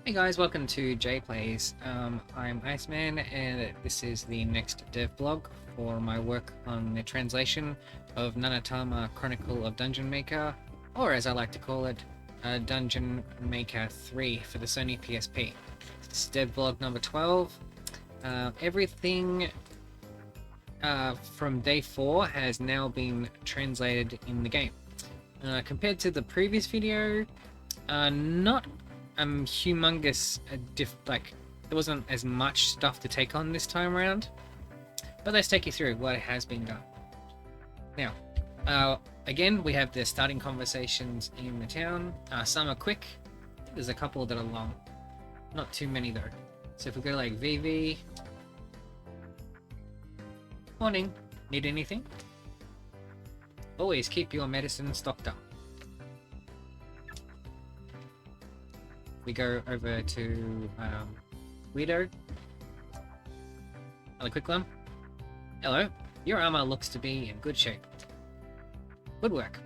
Hey guys, welcome to J Plays. I'm Iceman, and this is the next devblog for my work on the translation of Nanatama Chronicle of Dungeon Maker, or as I like to call it, Dungeon Maker 3 for the Sony PSP. This is devblog number 12. Everything from day 4 has now been translated in the game. Compared to the previous video, not humongous like there wasn't as much stuff to take on this time around, but let's take you through what has been done. Now, again, we have the starting conversations in the town. Some are quick, there's a couple that are long, not too many though. So if we go like VV, morning, need anything? Always keep your medicine stocked up. We go over to Guido. Another quick one. Hello, your armor looks to be in good shape. Good work.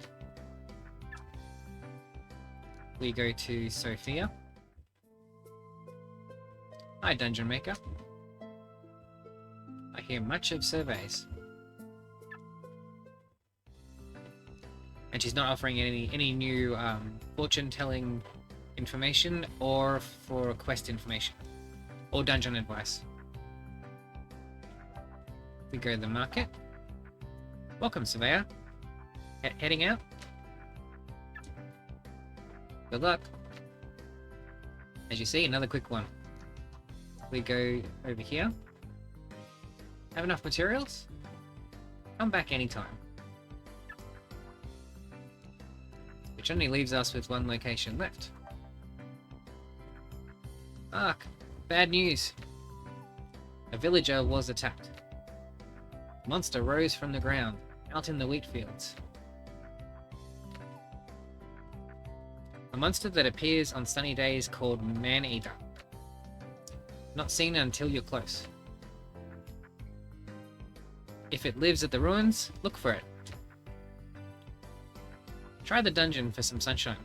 We go to Sophia. Hi, Dungeon Maker. I hear much of surveys. And she's not offering any new fortune-telling information or for quest information or dungeon advice. We go to the market. Welcome, surveyor. Heading out. Good luck. As you see, another quick one. We go over here. Have enough materials? Come back anytime. Which only leaves us with one location left. Ark, bad news. A villager was attacked. A monster rose from the ground, out in the wheat fields. A monster that appears on sunny days called Man-Eater. Not seen until you're close. If it lives at the ruins, look for it. Try the dungeon for some sunshine.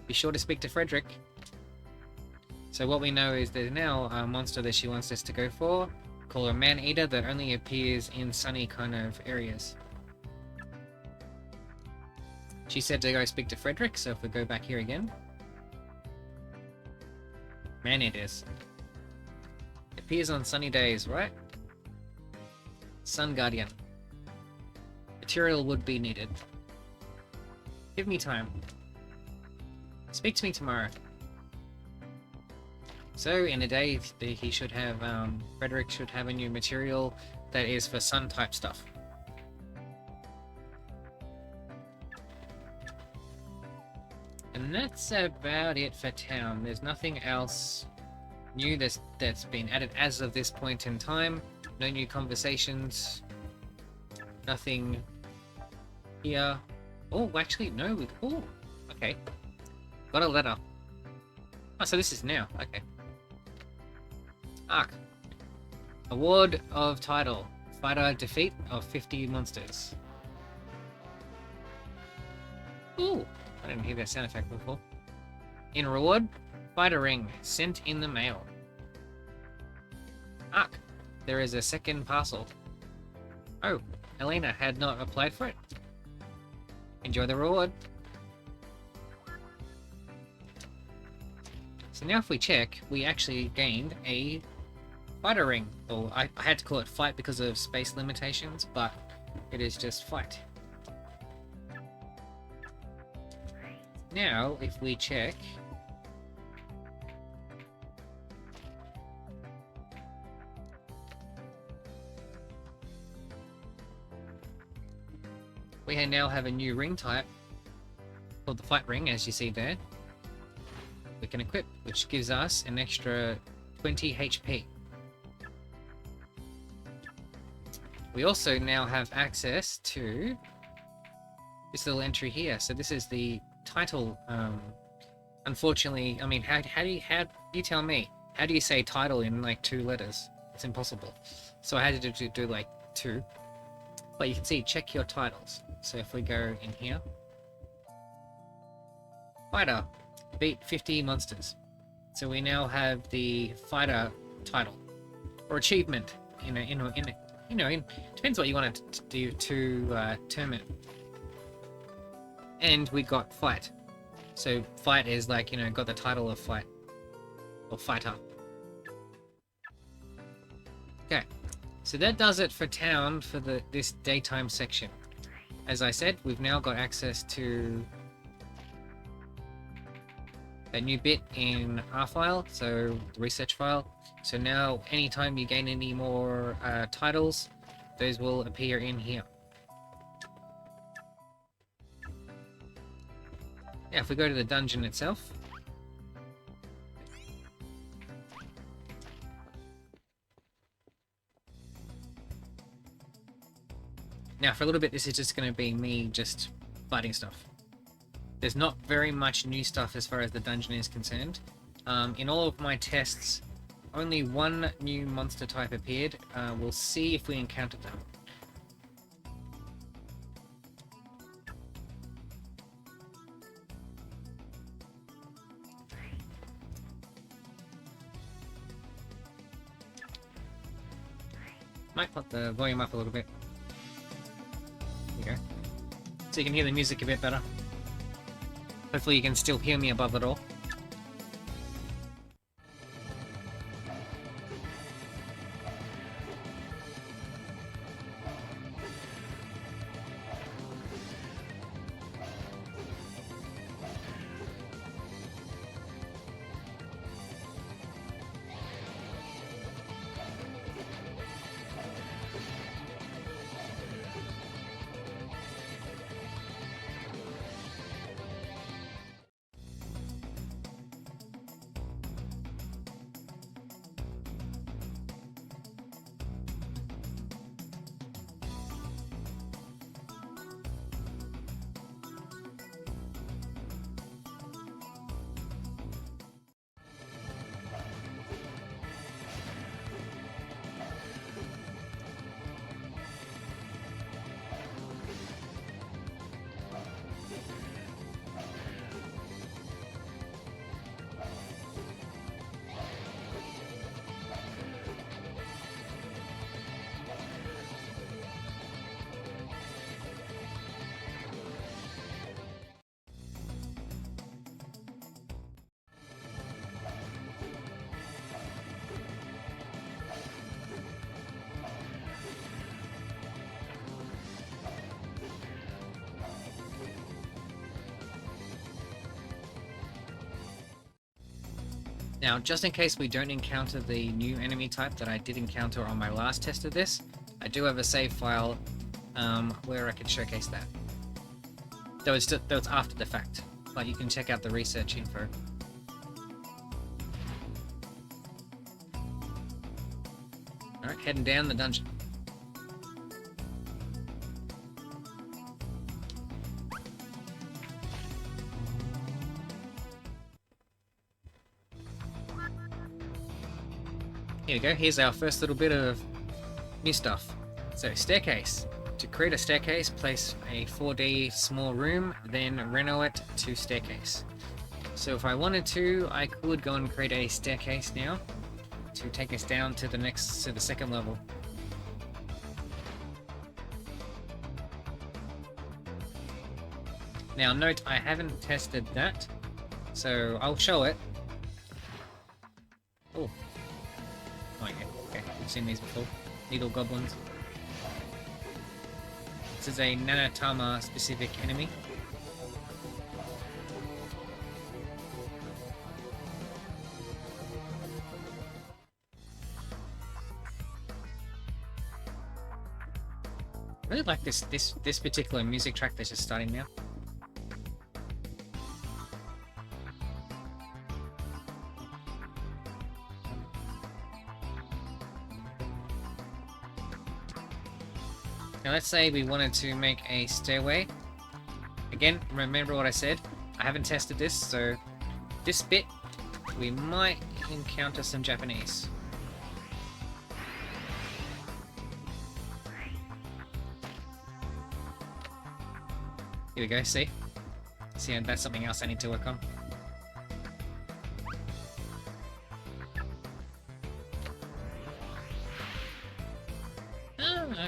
Be sure to speak to Frederick. So what we know is there's now a monster that she wants us to go for, called a Man-Eater, that only appears in sunny kind of areas. She said to go speak to Frederick, so if we go back here again. Man-Eaters. Appears on sunny days, right? Sun Guardian. Material would be needed. Give me time. Speak to me tomorrow. So in a day, he should have, Frederick should have a new material that is for sun type stuff. And that's about it for town. There's nothing else new that's been added as of this point in time. No new conversations. Nothing here. Oh, actually, no. Oh, okay. Got a letter. Oh, so this is now. Okay. Arc. Award of title. Fighter defeat of 50 monsters. Ooh, I didn't hear that sound effect before. In reward, fighter ring sent in the mail. Arc. There is a second parcel. Oh, Elena had not applied for it. Enjoy the reward. So now if we check, we actually gained a fighter ring. Or I had to call it fight because of space limitations, but it is just fight. Now, if we check... we now have a new ring type, called the fight ring, as you see there. We can equip, which gives us an extra 20 HP. We also now have access to this little entry here. So this is the title. Unfortunately, I mean, how do you tell me? How do you say title in like 2 letters? It's impossible. So I had to do like 2. But you can see, check your titles. So if we go in here, fighter, beat 50 monsters. So we now have the fighter title or achievement. Depends what you want to do to term it. And we got fight. So fight is like, got the title of fight or fighter. Okay, so that does it for town for this daytime section. As I said, we've now got access to a new bit in our file, so the research file. So now anytime you gain any more titles, those will appear in here. Yeah, if we go to the dungeon itself, now for a little bit this is just going to be me just fighting stuff. There's not very much new stuff as far as the dungeon is concerned. In all of my tests, only one new monster type appeared. We'll see if we encounter them. Might put the volume up a little bit. There you go. So you can hear the music a bit better. Hopefully you can still hear me above it all. Now, just in case we don't encounter the new enemy type that I did encounter on my last test of this, I do have a save file where I can showcase that. Though it's after the fact, but you can check out the research info. Alright, heading down the dungeon. Here we go, here's our first little bit of new stuff. So, staircase. To create a staircase, place a 4D small room, then reno it to staircase. So if I wanted to, I could go and create a staircase now to take us down to the second level. Now note, I haven't tested that, so I'll show it. Oh. Oh yeah, okay, I've seen these before. Needle goblins. This is a Nanatama specific enemy. I really like this particular music track that's just starting now. Now let's say we wanted to make a stairway. Again, remember what I said, I haven't tested this, so this bit we might encounter some Japanese. Here we go, see? See, that's something else I need to work on.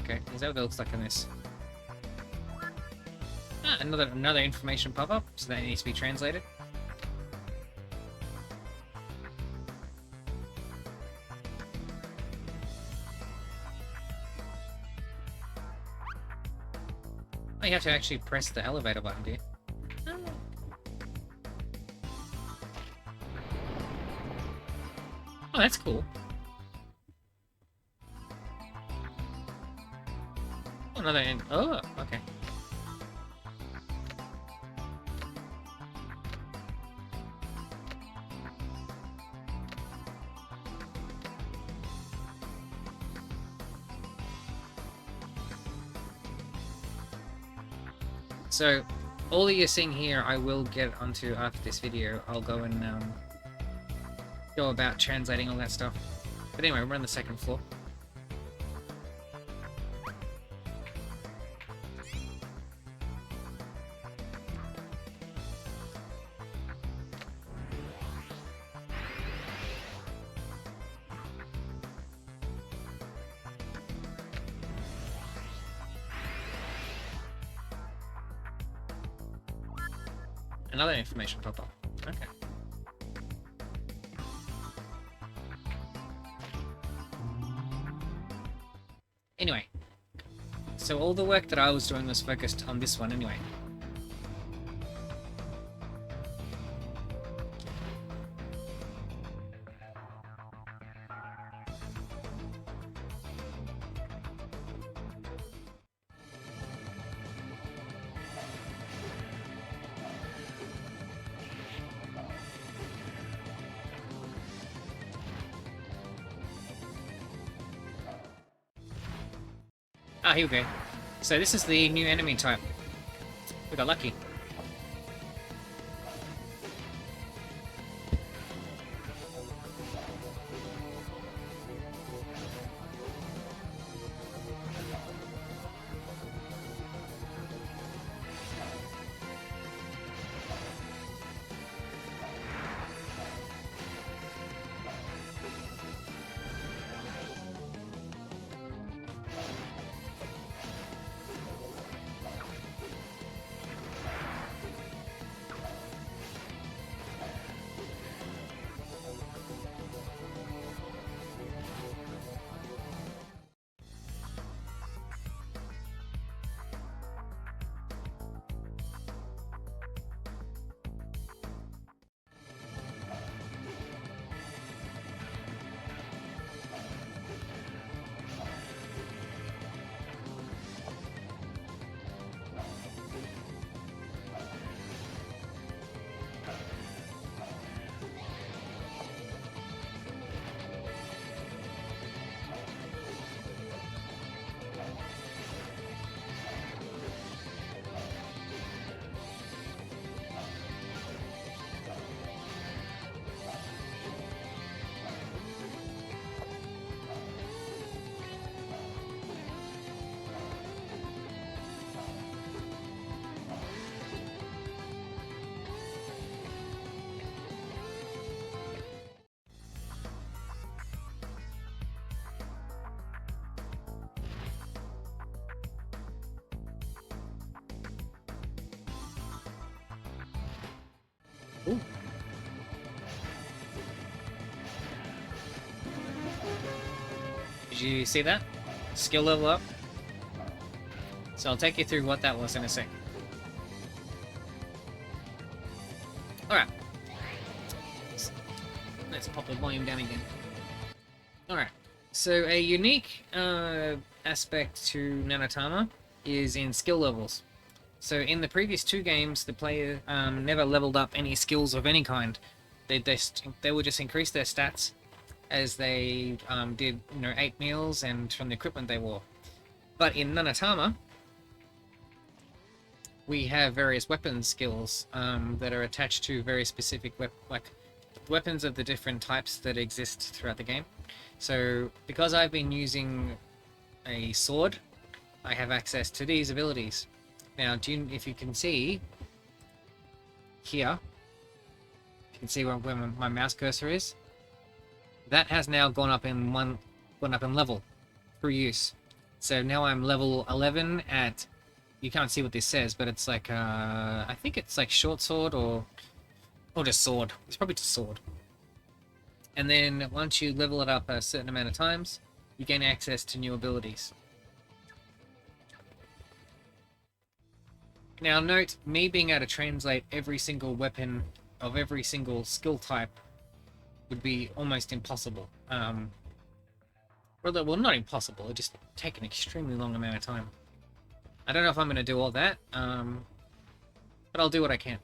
Okay, is that what it looks like in this? Ah, another information pop-up, so that needs to be translated. Oh, you have to actually press the elevator button, do you? Oh, that's cool. Oh, another end. Oh, okay. So, all that you're seeing here, I will get onto after this video. I'll go and go about translating all that stuff. But anyway, we're on the second floor. Another information pop-up. Okay. Anyway. So all the work that I was doing was focused on this one anyway. Ah, here we go. So this is the new enemy type. We got lucky. Ooh. Did you see that? Skill level up. So I'll take you through what that was in a sec. Alright. Let's pop the volume down again. Alright. So a unique aspect to Nanatama is in skill levels. So in the previous two games, the player never leveled up any skills of any kind. They would just increase their stats as they did, ate meals and from the equipment they wore. But in Nanatama, we have various weapon skills that are attached to very specific weapons of the different types that exist throughout the game. So because I've been using a sword, I have access to these abilities. Now, if you can see here, you can see where my mouse cursor is. That has now gone up in level through use. So now I'm level 11 at... You can't see what this says, but it's like, I think it's like short sword or just sword. It's probably just sword. And then once you level it up a certain amount of times, you gain access to new abilities. Now note, me being able to translate every single weapon of every single skill type would be almost impossible. Well, not impossible, it just take an extremely long amount of time. I don't know if I'm going to do all that, but I'll do what I can.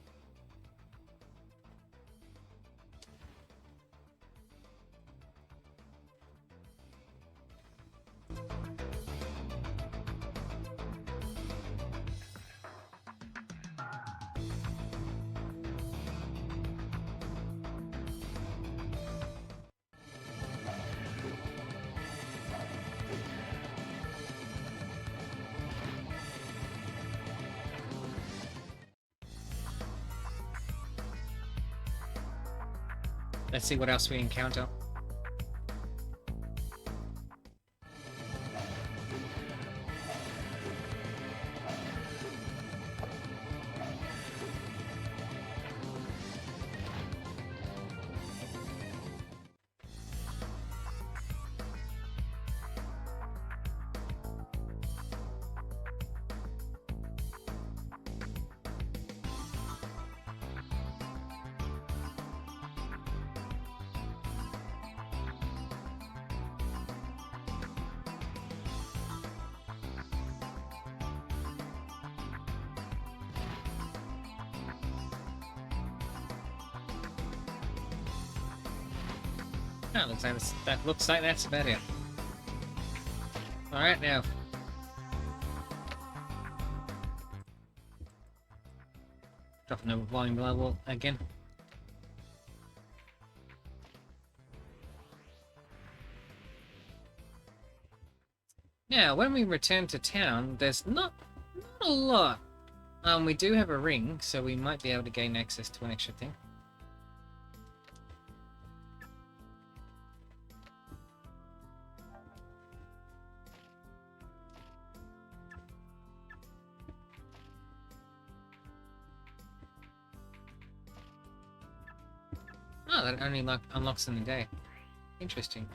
Let's see what else we encounter. Oh, that looks like that's about it. Alright, now. Dropping the volume level again. Now, when we return to town, there's not a lot. We do have a ring, so we might be able to gain access to an extra thing. Oh, that only unlocks in the day. Interesting.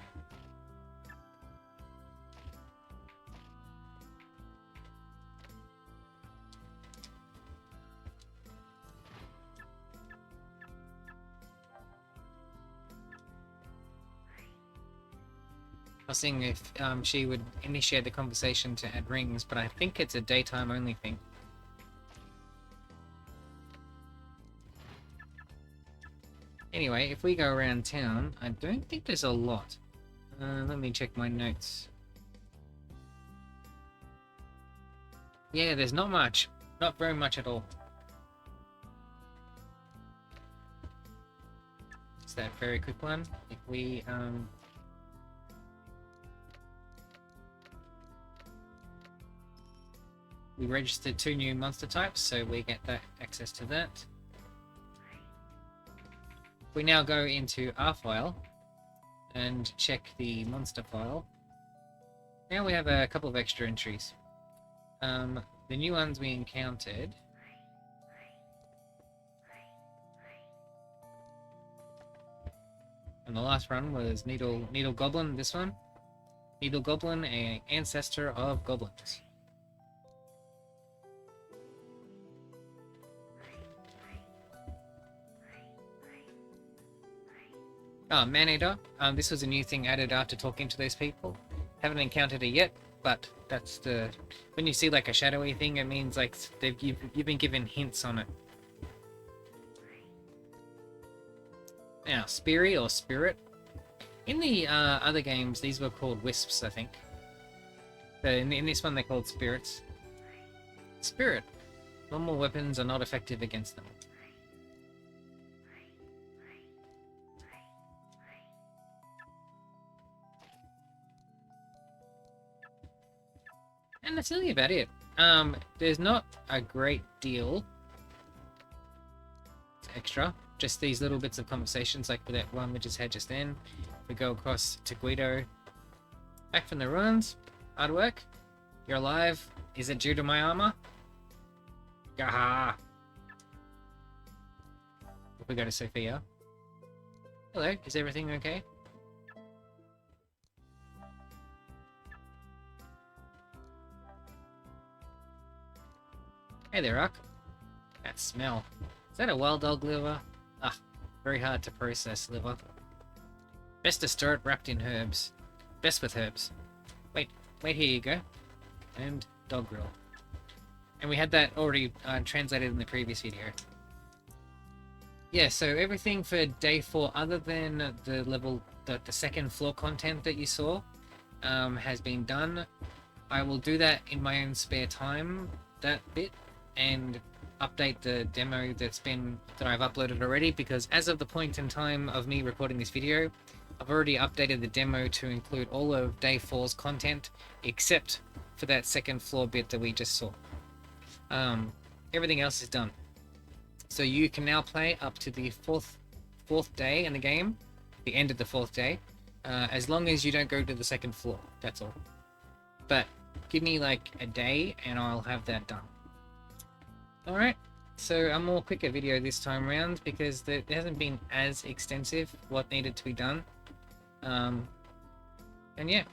I was seeing if she would initiate the conversation to add rings, but I think it's a daytime only thing. Anyway, if we go around town, I don't think there's a lot. Let me check my notes. Yeah, there's not much. Not very much at all. It's that very quick one. If we, we registered 2 new monster types, so we get that access to that. We now go into our file and check the monster file. Now we have a couple of extra entries. The new ones we encountered. And the last one was Needle Goblin, this one. Needle Goblin, an ancestor of goblins. Oh, Man-Eater. This was a new thing added after talking to those people. Haven't encountered it yet, but that's the... When you see like a shadowy thing, it means like you've been given hints on it. Now, Speary or Spirit. In the other games, these were called Wisps, I think. But in this one, they're called Spirits. Spirit. Normal weapons are not effective against them. And that's really about it. There's not a great deal extra. Just these little bits of conversations, like with that one we just had just then. We go across to Guido. Back from the ruins. Hard work. You're alive? Is it due to my armor? Gaha! We go to Sophia. Hello, is everything okay? Hey there, Rock. That smell. Is that a wild dog liver? Ah, very hard to process liver. Best to store it wrapped in herbs. Best with herbs. Wait, here you go. And dog grill. And we had that already translated in the previous video. Yeah, so everything for day 4 other than the second floor content that you saw has been done. I will do that in my own spare time, that bit, and update the demo that I've uploaded already, because as of the point in time of me recording this video, I've already updated the demo to include all of day 4's content, except for that second floor bit that we just saw. Everything else is done. So you can now play up to the fourth day in the game, the end of the 4th day, as long as you don't go to the second floor, that's all. But give me like a day and I'll have that done. Alright, so a more quicker video this time around because it hasn't been as extensive what needed to be done. And yeah.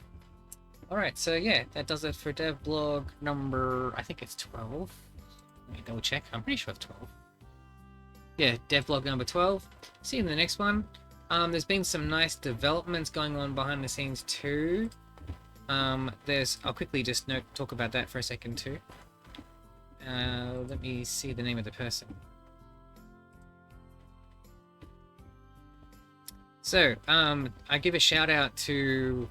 Alright, so yeah, that does it for Devblog number, I think it's 12. Let me double check, I'm pretty sure it's 12. Yeah, Devblog number 12. See you in the next one. There's been some nice developments going on behind the scenes too. I'll quickly just talk about that for a second too. Let me see the name of the person. So, I give a shout out to,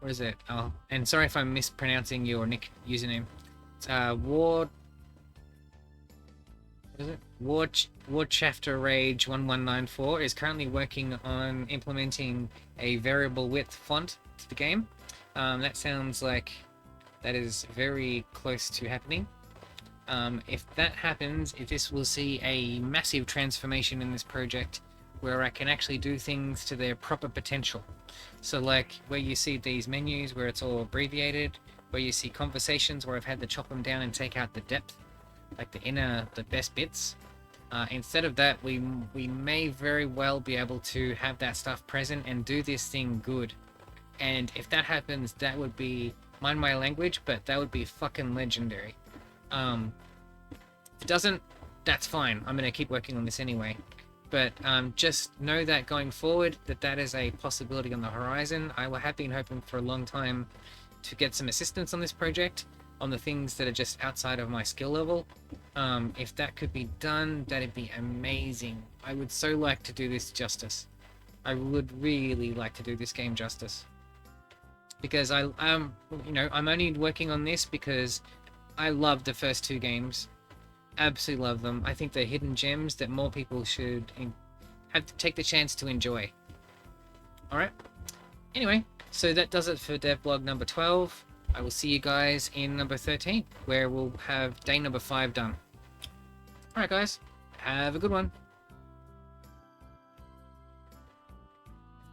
what is it? Oh, and sorry if I'm mispronouncing your username. It's Ward. What is it? Wardchafter Rage 1194 is currently working on implementing a variable width font to the game. That sounds like that is very close to happening. If that happens, if this will see a massive transformation in this project where I can actually do things to their proper potential. So like where you see these menus where it's all abbreviated, where you see conversations where I've had to chop them down and take out the depth, like the best bits. Instead of that, we may very well be able to have that stuff present and do this thing good. And if that happens, that would be, mind my language, but that would be fucking legendary. If it doesn't, that's fine. I'm gonna keep working on this anyway. But just know that going forward, that is a possibility on the horizon. I have been hoping for a long time to get some assistance on this project, on the things that are just outside of my skill level. If that could be done, that'd be amazing. I would so like to do this justice. I would really like to do this game justice. Because I'm only working on this because I love the first 2 games. Absolutely love them. I think they're hidden gems that more people should have to take the chance to enjoy. Alright? Anyway, so that does it for Devblog number 12. I will see you guys in number 13, where we'll have day number 5 done. Alright guys, have a good one.